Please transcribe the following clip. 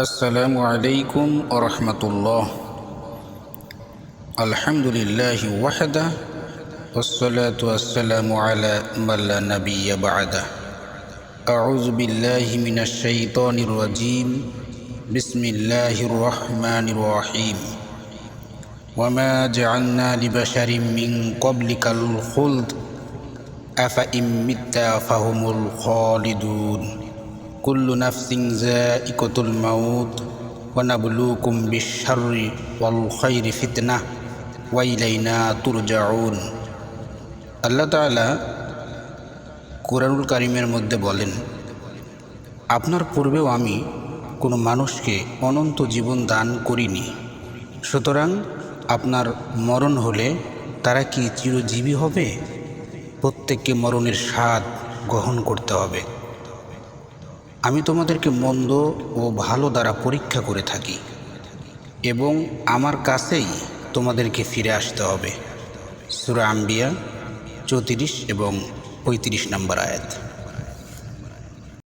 আসসালামু আলাইকুম ওয়া রাহমাতুল্লাহ। আলহামদুলিল্লাহি ওয়াহদা ওয়াসসালাতু ওয়াসসালামু আলা মান লা নাবিয়্যা বা'দা। আউযু বিল্লাহি মিনাশ শাইতানির রাজীম। বিসমিল্লাহির রহমানির রহিম। ওয়া মা জা'আলনা লিবাশারিন মিন ক্বাবলিকাল খুলদ আফা ইম মিত্তা ফাহুমুল খালিদুন। কুল্লু নাফসিন যায়িকাতুল মাউত ওয়া নাবলুকুম বিশ-শাররি ওয়াল খায়রি ফিতনাহ ওয়া ইলাইনা তুরজাউন। আল্লাহ তাআলা কুরআনুল কারীমের মধ্যে বলেন, আপনার পূর্বেও আমি কোনো মানুষকে অনন্ত জীবন দান করিনি, সুতরাং আপনার মরণ হলে তারা কি চিরজীবী হবে? প্রত্যেককে মরণের স্বাদ গ্রহণ করতে হবে। আমি তোমাদেরকে মন্দ ও ভালো দ্বারা পরীক্ষা করে থাকি এবং আমার কাছেই তোমাদেরকে ফিরে আসতে হবে। সূরা আম্বিয়া 34 এবং 35 নম্বর আয়াত।